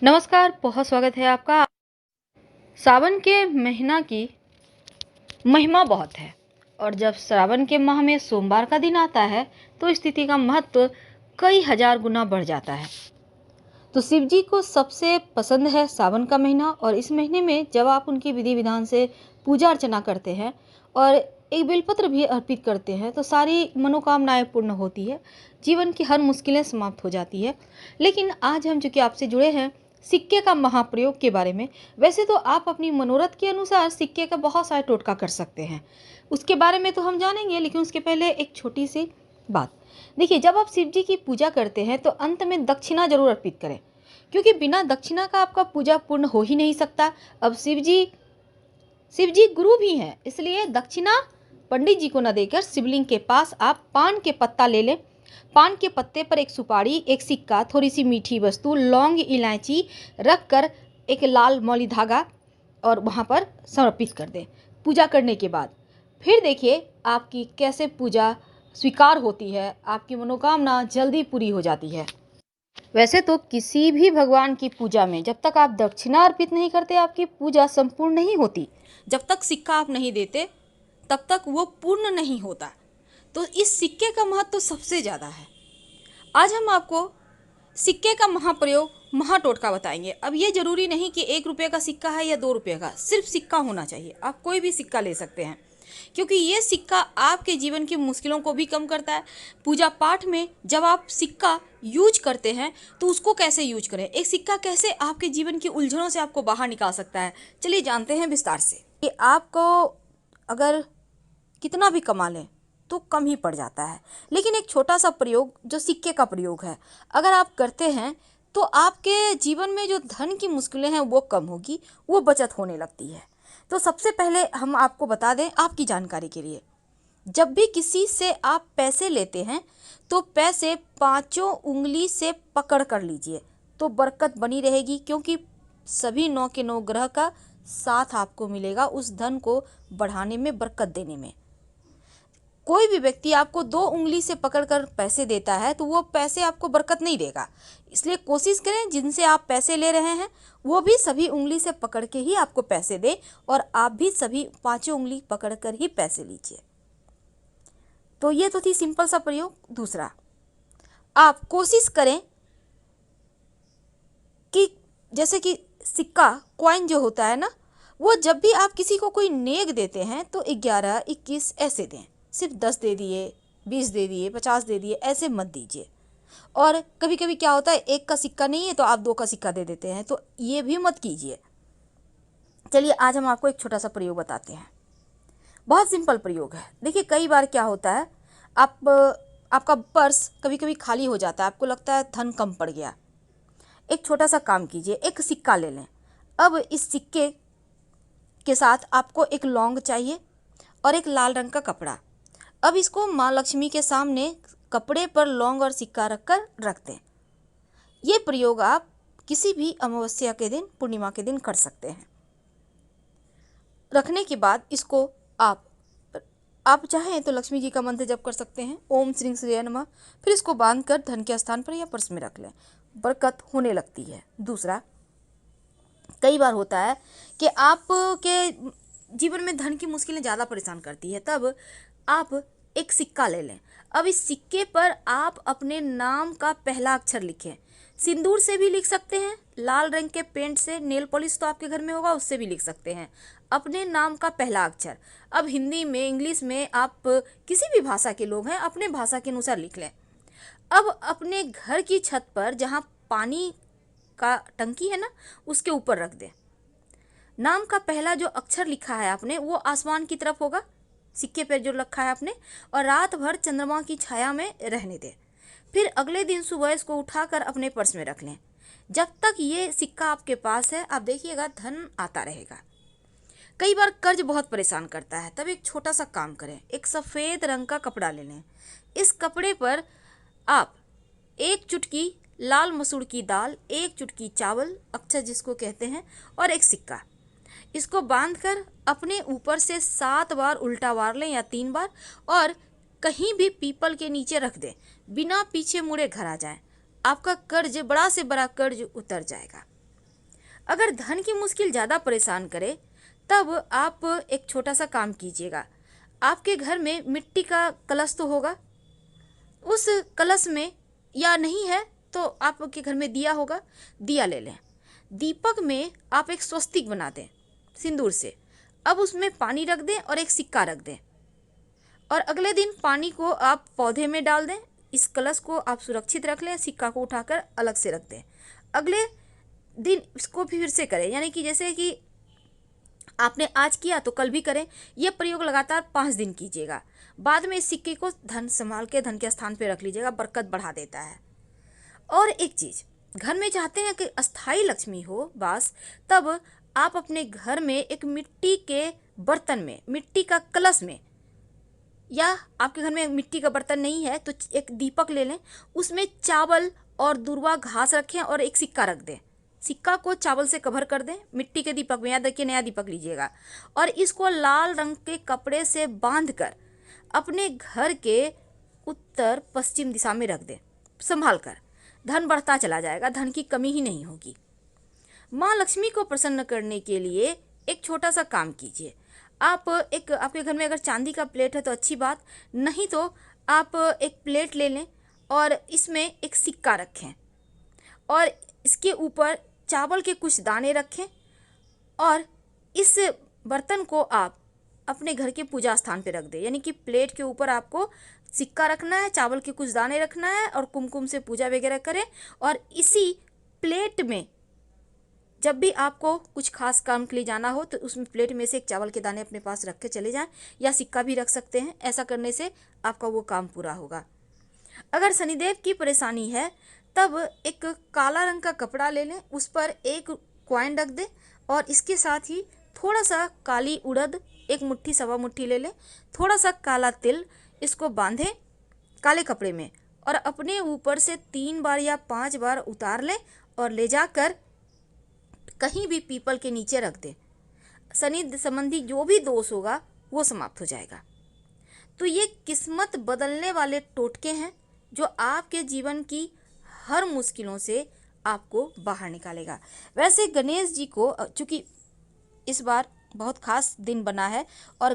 नमस्कार, बहुत स्वागत है आपका। सावन के महीना की महिमा बहुत है और जब श्रावण के माह में सोमवार का दिन आता है तो स्थिति का महत्व कई हजार गुना बढ़ जाता है। तो शिव जी को सबसे पसंद है सावन का महीना और इस महीने में जब आप उनकी विधि विधान से पूजा अर्चना करते हैं और एक बेलपत्र भी अर्पित करते हैं तो सारी मनोकामनाएं पूर्ण होती है, जीवन की हर मुश्किलें समाप्त हो जाती है। लेकिन आज हम चूंकि आपसे जुड़े हैं सिक्के का महाप्रयोग के बारे में। वैसे तो आप अपनी मनोरथ के अनुसार सिक्के का बहुत सारे टोटका कर सकते हैं, उसके बारे में तो हम जानेंगे, लेकिन उसके पहले एक छोटी सी बात। देखिए, जब आप शिव जी की पूजा करते हैं तो अंत में दक्षिणा जरूर अर्पित करें, क्योंकि बिना दक्षिणा का आपका पूजा पूर्ण हो ही नहीं सकता। अब शिव जी गुरु भी हैं, इसलिए दक्षिणा पंडित जी को न देकर शिवलिंग के पास आप पान के पत्ता ले लें। पान के पत्ते पर एक सुपारी, एक सिक्का, थोड़ी सी मीठी वस्तु, लौंग, इलायची रख कर एक लाल मौली धागा और वहाँ पर समर्पित कर दें। पूजा करने के बाद फिर देखिए आपकी कैसे पूजा स्वीकार होती है, आपकी मनोकामना जल्दी पूरी हो जाती है। वैसे तो किसी भी भगवान की पूजा में जब तक आप दक्षिणा अर्पित नहीं करते आपकी पूजा संपूर्ण नहीं होती। जब तक सिक्का आप नहीं देते तब तक वो पूर्ण नहीं होता। तो इस सिक्के का महत्व तो सबसे ज़्यादा है। आज हम आपको सिक्के का महाप्रयोग महाटोटका बताएंगे। अब ये जरूरी नहीं कि 1 रुपये का सिक्का है या 2 रुपये का, सिर्फ सिक्का होना चाहिए। आप कोई भी सिक्का ले सकते हैं, क्योंकि ये सिक्का आपके जीवन की मुश्किलों को भी कम करता है। पूजा पाठ में जब आप सिक्का यूज करते हैं तो उसको कैसे यूज करें, एक सिक्का कैसे आपके जीवन की उलझनों से आपको बाहर निकाल सकता है, चलिए जानते हैं विस्तार से। कि आपको अगर कितना भी कमा लें तो कम ही पड़ जाता है, लेकिन एक छोटा सा प्रयोग जो सिक्के का प्रयोग है अगर आप करते हैं तो आपके जीवन में जो धन की मुश्किलें हैं वो कम होगी, वो बचत होने लगती है। तो सबसे पहले हम आपको बता दें आपकी जानकारी के लिए, जब भी किसी से आप पैसे लेते हैं तो पैसे पांचों उंगली से पकड़ कर लीजिए तो बरकत बनी रहेगी, क्योंकि सभी 9 के 9 ग्रह का साथ आपको मिलेगा उस धन को बढ़ाने में, बरकत देने में। कोई भी व्यक्ति आपको 2 उंगली से पकड़कर पैसे देता है तो वो पैसे आपको बरकत नहीं देगा। इसलिए कोशिश करें जिनसे आप पैसे ले रहे हैं वो भी सभी उंगली से पकड़ के ही आपको पैसे दे और आप भी सभी पांचों उंगली पकड़कर ही पैसे लीजिए। तो ये तो थी सिंपल सा प्रयोग। दूसरा, आप कोशिश करें कि जैसे कि सिक्का कॉइन जो होता है ना, वो जब भी आप किसी को कोई नेक देते हैं तो 11, 21 ऐसे दें। सिर्फ 10 दे दिए, 20 दे दिए, 50 दे दिए, ऐसे मत दीजिए। और कभी कभी क्या होता है, 1 का सिक्का नहीं है तो आप 2 का सिक्का दे देते हैं, तो ये भी मत कीजिए। चलिए आज हम आपको एक छोटा सा प्रयोग बताते हैं, बहुत सिंपल प्रयोग है। देखिए कई बार क्या होता है, आपका पर्स कभी कभी खाली हो जाता है, आपको लगता है धन कम पड़ गया। एक छोटा सा काम कीजिए, एक सिक्का ले लें। अब इस सिक्के के साथ आपको एक लौंग चाहिए और एक लाल रंग का कपड़ा। अब इसको माँ लक्ष्मी के सामने कपड़े पर लौंग और सिक्का रखकर रख दें। ये प्रयोग आप किसी भी अमावस्या के दिन, पूर्णिमा के दिन कर सकते हैं। रखने के बाद इसको आप चाहें तो लक्ष्मी जी का मंत्र जप कर सकते हैं, ओम श्री श्री नमः। फिर इसको बांधकर धन के स्थान पर या पर्स में रख लें, बरकत होने लगती है। दूसरा, कई बार होता है कि आपके जीवन में धन की मुश्किलें ज़्यादा परेशान करती है, तब आप एक सिक्का ले लें। अब इस सिक्के पर आप अपने नाम का पहला अक्षर लिखें। सिंदूर से भी लिख सकते हैं, लाल रंग के पेंट से, नेल पॉलिश तो आपके घर में होगा उससे भी लिख सकते हैं अपने नाम का पहला अक्षर। अब हिंदी में, इंग्लिश में, आप किसी भी भाषा के लोग हैं अपने भाषा के अनुसार लिख लें। अब अपने घर की छत पर जहाँ पानी का टंकी है ना, उसके ऊपर रख दें। नाम का पहला जो अक्षर लिखा है आपने वो आसमान की तरफ होगा, सिक्के पर जो रखा है आपने, और रात भर चंद्रमा की छाया में रहने दें। फिर अगले दिन सुबह इसको उठाकर अपने पर्स में रख लें। जब तक ये सिक्का आपके पास है आप देखिएगा धन आता रहेगा। कई बार कर्ज बहुत परेशान करता है, तब एक छोटा सा काम करें, एक सफ़ेद रंग का कपड़ा ले लें। इस कपड़े पर आप 1 चुटकी लाल मसूर की दाल, 1 चुटकी चावल, अक्षर जिसको कहते हैं, और एक सिक्का, इसको बांधकर अपने ऊपर से 7 बार उल्टा वार लें या 3 बार, और कहीं भी पीपल के नीचे रख दें। बिना पीछे मुड़े घर आ जाएं, आपका कर्ज, बड़ा से बड़ा कर्ज उतर जाएगा। अगर धन की मुश्किल ज़्यादा परेशान करे तब आप एक छोटा सा काम कीजिएगा। आपके घर में मिट्टी का कलश तो होगा, उस कलश में, या नहीं है तो आपके घर में दिया होगा, दिया ले लें। दीपक में आप एक स्वस्तिक बना दें सिंदूर से। अब उसमें पानी रख दें और एक सिक्का रख दें, और अगले दिन पानी को आप पौधे में डाल दें। इस कलश को आप सुरक्षित रख लें, सिक्का को उठाकर अलग से रख दें। अगले दिन इसको भी फिर से करें, यानी कि जैसे कि आपने आज किया तो कल भी करें। यह प्रयोग लगातार 5 दिन कीजिएगा। बाद में इस सिक्के को धन संभाल के धन के स्थान पर रख लीजिएगा, बरकत बढ़ा देता है। और एक चीज़, घर में चाहते हैं कि अस्थाई लक्ष्मी हो वास, तब आप अपने घर में एक मिट्टी के बर्तन में, मिट्टी का कलश में, या आपके घर में मिट्टी का बर्तन नहीं है तो एक दीपक ले लें, उसमें चावल और दूर्वा घास रखें और एक सिक्का रख दें। सिक्का को चावल से कवर कर दें मिट्टी के दीपक में। याद देखिए, नया दीपक लीजिएगा और इसको लाल रंग के कपड़े से बांधकर अपने घर के उत्तर पश्चिम दिशा में रख दें संभाल कर। धन बढ़ता चला जाएगा, धन की कमी ही नहीं होगी। माँ लक्ष्मी को प्रसन्न करने के लिए एक छोटा सा काम कीजिए। आप एक, आपके घर में अगर चांदी का प्लेट है तो अच्छी बात, नहीं तो आप एक प्लेट ले लें और इसमें एक सिक्का रखें और इसके ऊपर चावल के कुछ दाने रखें, और इस बर्तन को आप अपने घर के पूजा स्थान पर रख दें। यानी कि प्लेट के ऊपर आपको सिक्का रखना है, चावल के कुछ दाने रखना है और कुमकुम से पूजा वगैरह करें। और इसी प्लेट में जब भी आपको कुछ खास काम के लिए जाना हो तो उसमें प्लेट में से एक चावल के दाने अपने पास रख के चले जाएं, या सिक्का भी रख सकते हैं। ऐसा करने से आपका वो काम पूरा होगा। अगर शनिदेव की परेशानी है तब एक काला रंग का कपड़ा ले लें, उस पर एक कॉइन रख दें और इसके साथ ही थोड़ा सा काली उड़द, एक मुट्ठी सवा मुट्ठी ले लें, थोड़ा सा काला तिल, इसको बांधें काले कपड़े में और अपने ऊपर से 3 बार या 5 बार उतार लें और ले जाकर कहीं भी पीपल के नीचे रख दें। शनि संबंधी जो भी दोष होगा वो समाप्त हो जाएगा। तो ये किस्मत बदलने वाले टोटके हैं जो आपके जीवन की हर मुश्किलों से आपको बाहर निकालेगा। वैसे गणेश जी को, चूँकि इस बार बहुत खास दिन बना है, और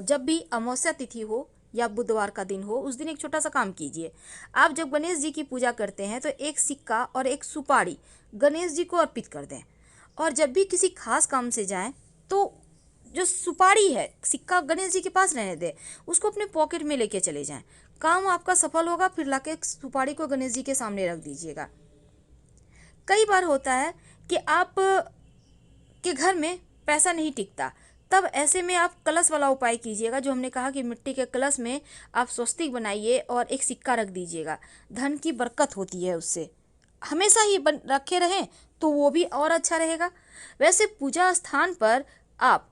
जब भी अमावस्या तिथि हो या बुधवार का दिन हो, उस दिन एक छोटा सा काम कीजिए। आप जब गणेश जी की पूजा करते हैं तो एक सिक्का और एक सुपारी गणेश जी को अर्पित कर दें, और जब भी किसी खास काम से जाएं तो जो सुपारी है, सिक्का गणेश जी के पास रहने दें, उसको अपने पॉकेट में लेके चले जाएं। काम आपका सफल होगा। फिर लाके सुपारी को गणेश जी के सामने रख दीजिएगा। कई बार होता है कि आप के घर में पैसा नहीं टिकता, तब ऐसे में आप कलश वाला उपाय कीजिएगा, जो हमने कहा कि मिट्टी के कलश में आप स्वस्तिक बनाइए और एक सिक्का रख दीजिएगा। धन की बरकत होती है उससे, हमेशा ही रखे रहें तो वो भी और अच्छा रहेगा। वैसे पूजा स्थान पर आप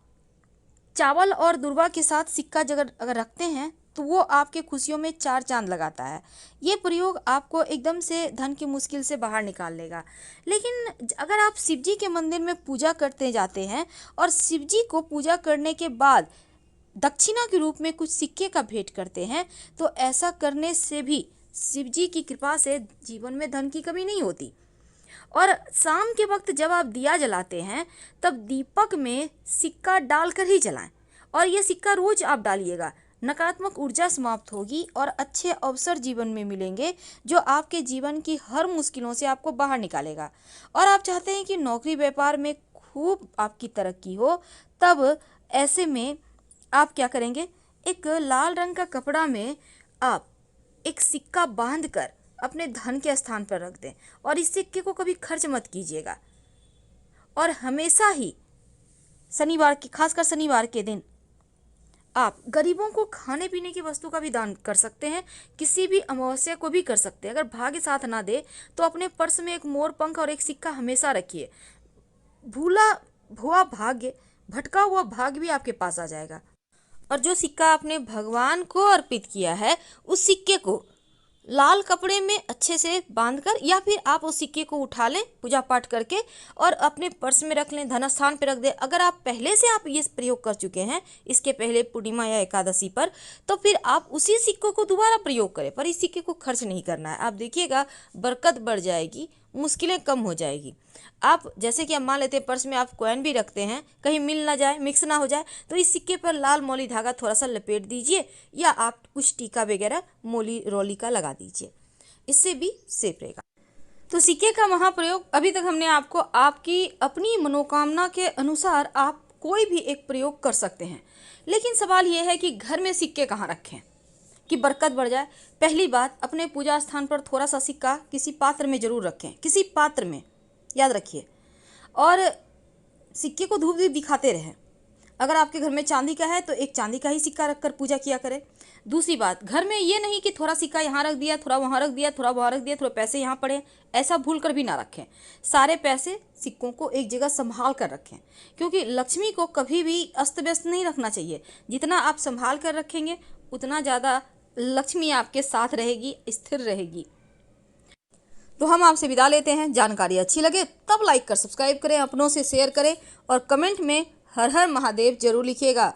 चावल और दूर्वा के साथ सिक्का अगर रखते हैं तो वो आपके खुशियों में 4 चांद लगाता है। ये प्रयोग आपको एकदम से धन की मुश्किल से बाहर निकाल लेगा। लेकिन अगर आप शिव जी के मंदिर में पूजा करते जाते हैं और शिव जी को पूजा करने के बाद दक्षिणा के रूप में कुछ सिक्के का भेंट करते हैं, तो ऐसा करने से भी शिव जी की कृपा से जीवन में धन की कमी नहीं होती। और शाम के वक्त जब आप दिया जलाते हैं तब दीपक में सिक्का डालकर ही जलाएं, और ये सिक्का रोज आप डालिएगा। नकारात्मक ऊर्जा समाप्त होगी और अच्छे अवसर जीवन में मिलेंगे, जो आपके जीवन की हर मुश्किलों से आपको बाहर निकालेगा। और आप चाहते हैं कि नौकरी व्यापार में खूब आपकी तरक्की हो, तब ऐसे में आप क्या करेंगे, एक लाल रंग का कपड़ा में आप एक सिक्का बांधकर अपने धन के स्थान पर रख दें, और इस सिक्के को कभी खर्च मत कीजिएगा। और हमेशा ही शनिवार के, खासकर शनिवार के दिन आप गरीबों को खाने पीने की वस्तु का भी दान कर सकते हैं। किसी भी अमावस्या को भी कर सकते हैं। अगर भाग्य साथ ना दे तो अपने पर्स में एक मोर पंख और एक सिक्का हमेशा रखिए। भूला हुआ भाग्य, भटका हुआ भाग्य भी आपके पास आ जाएगा। और जो सिक्का आपने भगवान को अर्पित किया है, उस सिक्के को लाल कपड़े में अच्छे से बांधकर, या फिर आप उस सिक्के को उठा लें पूजा पाठ करके और अपने पर्स में रख लें, धन स्थान पर रख दें। अगर आप पहले से आप ये प्रयोग कर चुके हैं इसके पहले पूर्णिमा या एकादशी पर, तो फिर आप उसी सिक्कों को दोबारा प्रयोग करें, पर इस सिक्के को खर्च नहीं करना है। आप देखिएगा बरकत बढ़ जाएगी, मुश्किलें कम हो जाएगी। आप जैसे कि आप मान लेते हैं पर्स में आप कॉइन भी रखते हैं, कहीं मिल ना जाए, मिक्स ना हो जाए, तो इस सिक्के पर लाल मौली धागा थोड़ा सा लपेट दीजिए या आप कुछ टीका वगैरह मोली रोली का लगा दीजिए, इससे भी सेफ रहेगा। तो सिक्के का महाप्रयोग अभी तक हमने आपको आपकी अपनी मनोकामना के अनुसार आप कोई भी एक प्रयोग कर सकते हैं, लेकिन सवाल यह है कि घर में सिक्के कहाँ रखें कि बरकत बढ़ जाए। पहली बात, अपने पूजा स्थान पर थोड़ा सा सिक्का किसी पात्र में जरूर रखें, किसी पात्र में, याद रखिए। और सिक्के को धूप भी दिखाते रहें। अगर आपके घर में चांदी का है तो एक चांदी का ही सिक्का रखकर पूजा किया करें। दूसरी बात, घर में ये नहीं कि थोड़ा सिक्का यहाँ रख दिया, थोड़ा वहाँ रख दिया, थोड़ा वहाँ रख दिया, थोड़ा पैसे यहाँ पड़े, ऐसा भूल कर भी ना रखें। सारे पैसे सिक्कों को एक जगह संभाल कर रखें, क्योंकि लक्ष्मी को कभी भी अस्त व्यस्त नहीं रखना चाहिए। जितना आप संभाल कर रखेंगे उतना ज़्यादा लक्ष्मी आपके साथ रहेगी, स्थिर रहेगी। तो हम आपसे विदा लेते हैं। जानकारी अच्छी लगे तब लाइक कर सब्सक्राइब करें, अपनों से शेयर करें और कमेंट में हर हर महादेव जरूर लिखिएगा।